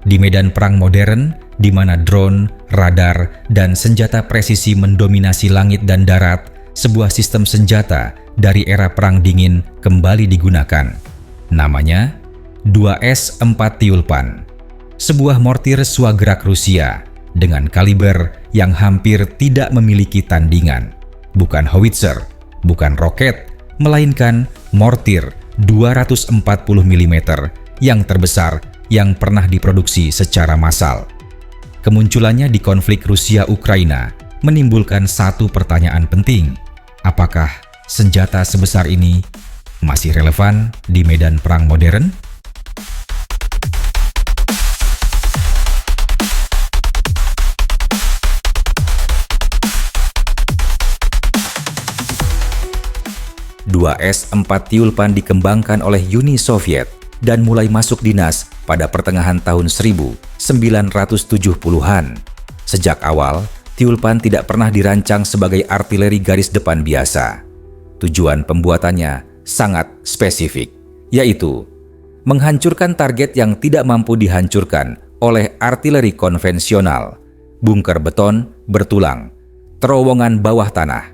Di medan perang modern, di mana drone, radar, dan senjata presisi mendominasi langit dan darat, sebuah sistem senjata dari era Perang Dingin kembali digunakan. Namanya 2S-4 Tyulpan, sebuah mortir swagerak Rusia dengan kaliber yang hampir tidak memiliki tandingan. Bukan howitzer, bukan roket, melainkan mortir 240 mm yang terbesar yang pernah diproduksi secara massal. Kemunculannya di konflik Rusia-Ukraina menimbulkan satu pertanyaan penting. Apakah senjata sebesar ini masih relevan di medan perang modern? (2S-4 Tyulpan dikembangkan oleh Uni Soviet dan mulai masuk dinas pada pertengahan tahun 1970-an. Sejak awal, Tyulpan tidak pernah dirancang sebagai artileri garis depan biasa. Tujuan pembuatannya sangat spesifik, yaitu menghancurkan target yang tidak mampu dihancurkan oleh artileri konvensional, bunker beton bertulang, terowongan bawah tanah,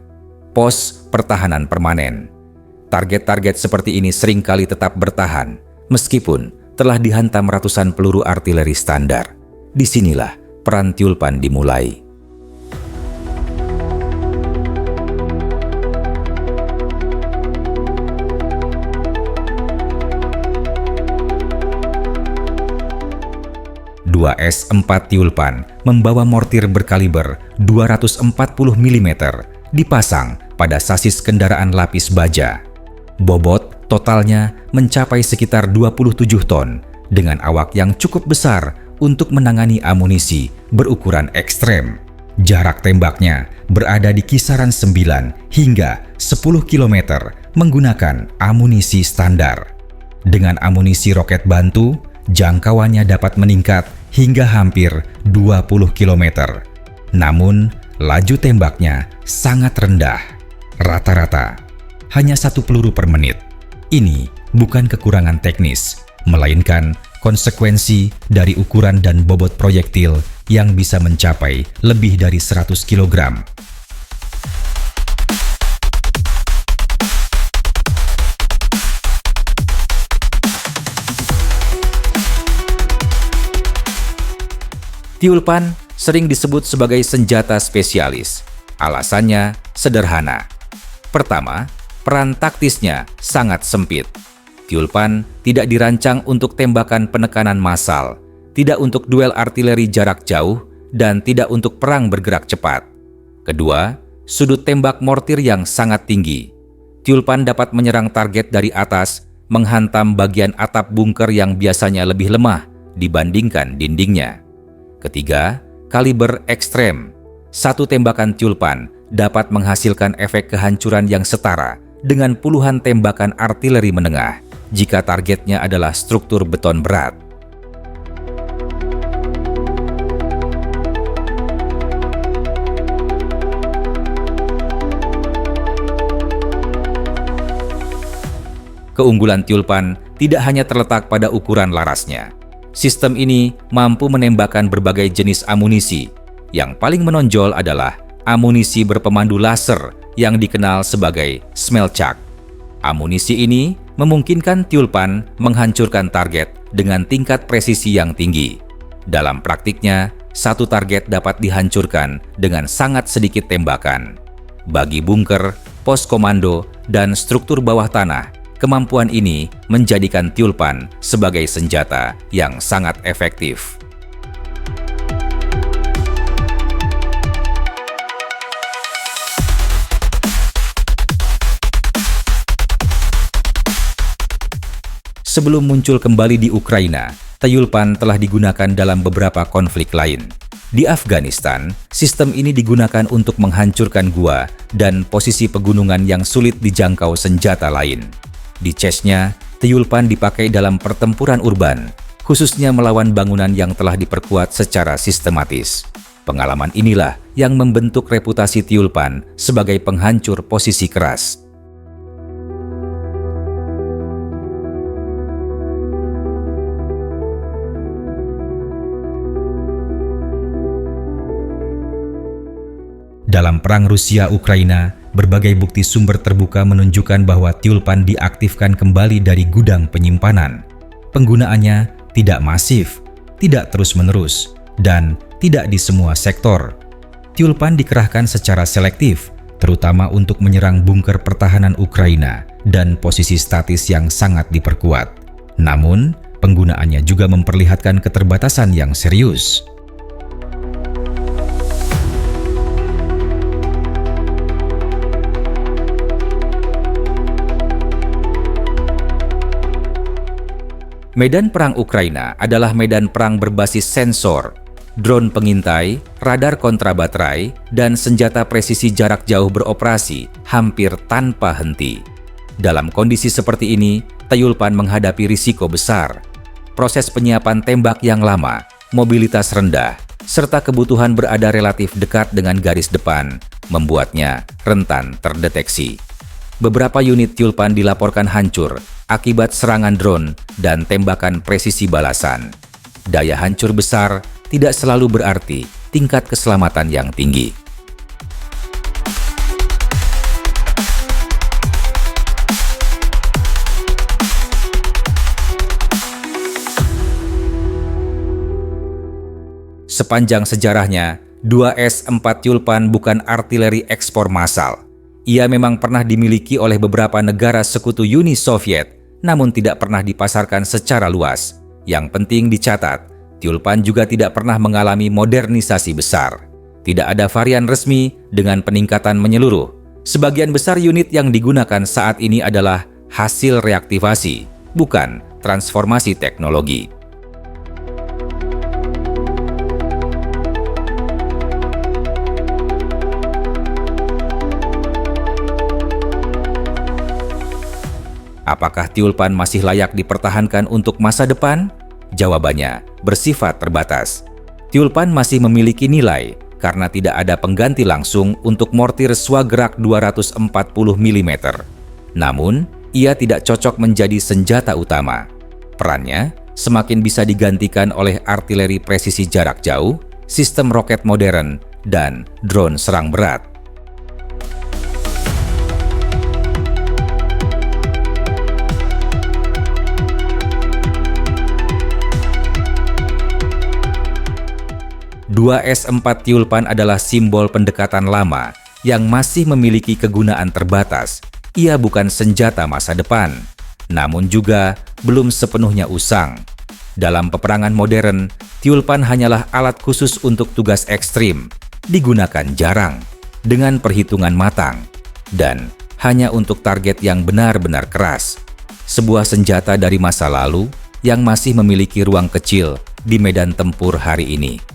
pos pertahanan permanen. Target-target seperti ini seringkali tetap bertahan, meskipun telah dihantam ratusan peluru artileri standar. Disinilah peran Tyulpan dimulai. (2S-4 Tyulpan membawa mortir berkaliber 240 mm dipasang pada sasis kendaraan lapis baja. Bobot totalnya mencapai sekitar 27 ton dengan awak yang cukup besar untuk menangani amunisi berukuran ekstrem. Jarak tembaknya berada di kisaran 9 hingga 10 km menggunakan amunisi standar. Dengan amunisi roket bantu, jangkauannya dapat meningkat hingga hampir 20 km. Namun, laju tembaknya sangat rendah. Rata-rata hanya 1 peluru per menit. Ini bukan kekurangan teknis, melainkan konsekuensi dari ukuran dan bobot proyektil yang bisa mencapai lebih dari 100 kg. Tyulpan sering disebut sebagai senjata spesialis. Alasannya sederhana. Pertama, peran taktisnya sangat sempit. Tyulpan tidak dirancang untuk tembakan penekanan massal, tidak untuk duel artileri jarak jauh, dan tidak untuk perang bergerak cepat. Kedua, sudut tembak mortir yang sangat tinggi. Tyulpan dapat menyerang target dari atas, menghantam bagian atap bunker yang biasanya lebih lemah dibandingkan dindingnya. Ketiga, kaliber ekstrem. Satu tembakan Tyulpan dapat menghasilkan efek kehancuran yang setara dengan puluhan tembakan artileri menengah jika targetnya adalah struktur beton berat. Keunggulan Tyulpan tidak hanya terletak pada ukuran larasnya. Sistem ini mampu menembakkan berbagai jenis amunisi. Yang paling menonjol adalah amunisi berpemandu laser yang dikenal sebagai Smelchak. Amunisi ini memungkinkan Tyulpan menghancurkan target dengan tingkat presisi yang tinggi. Dalam praktiknya, satu target dapat dihancurkan dengan sangat sedikit tembakan. Bagi bunker, pos komando, dan struktur bawah tanah, kemampuan ini menjadikan Tyulpan sebagai senjata yang sangat efektif. Sebelum muncul kembali di Ukraina, Tyulpan telah digunakan dalam beberapa konflik lain. Di Afghanistan, sistem ini digunakan untuk menghancurkan gua dan posisi pegunungan yang sulit dijangkau senjata lain. Di Chechnya, Tyulpan dipakai dalam pertempuran urban, khususnya melawan bangunan yang telah diperkuat secara sistematis. Pengalaman inilah yang membentuk reputasi Tyulpan sebagai penghancur posisi keras. Dalam perang Rusia-Ukraina, berbagai bukti sumber terbuka menunjukkan bahwa Tiulpan diaktifkan kembali dari gudang penyimpanan. Penggunaannya tidak masif, tidak terus-menerus, dan tidak di semua sektor. Tiulpan dikerahkan secara selektif, terutama untuk menyerang bunker pertahanan Ukraina dan posisi statis yang sangat diperkuat. Namun, penggunaannya juga memperlihatkan keterbatasan yang serius. Medan perang Ukraina adalah medan perang berbasis sensor, drone pengintai, radar kontrabaterai, dan senjata presisi jarak jauh beroperasi hampir tanpa henti. Dalam kondisi seperti ini, Tiulpan menghadapi risiko besar. Proses penyiapan tembak yang lama, mobilitas rendah, serta kebutuhan berada relatif dekat dengan garis depan, membuatnya rentan terdeteksi. Beberapa unit Tiulpan dilaporkan hancur akibat serangan drone dan tembakan presisi balasan. Daya hancur besar tidak selalu berarti tingkat keselamatan yang tinggi. Sepanjang sejarahnya, 2S-4 Tiulpan bukan artileri ekspor massal. Ia memang pernah dimiliki oleh beberapa negara sekutu Uni Soviet, namun tidak pernah dipasarkan secara luas. Yang penting dicatat, Tiulpan juga tidak pernah mengalami modernisasi besar. Tidak ada varian resmi dengan peningkatan menyeluruh. Sebagian besar unit yang digunakan saat ini adalah hasil reaktivasi, bukan transformasi teknologi. Apakah Tiulpan masih layak dipertahankan untuk masa depan? Jawabannya bersifat terbatas. Tiulpan masih memiliki nilai karena tidak ada pengganti langsung untuk mortir swagerak 240 mm. Namun, ia tidak cocok menjadi senjata utama. Perannya semakin bisa digantikan oleh artileri presisi jarak jauh, sistem roket modern, dan drone serang berat. Dua S-4 Tiulpan adalah simbol pendekatan lama yang masih memiliki kegunaan terbatas. Ia bukan senjata masa depan, namun juga belum sepenuhnya usang. Dalam peperangan modern, Tiulpan hanyalah alat khusus untuk tugas ekstrim, digunakan jarang, dengan perhitungan matang, dan hanya untuk target yang benar-benar keras. Sebuah senjata dari masa lalu yang masih memiliki ruang kecil di medan tempur hari ini.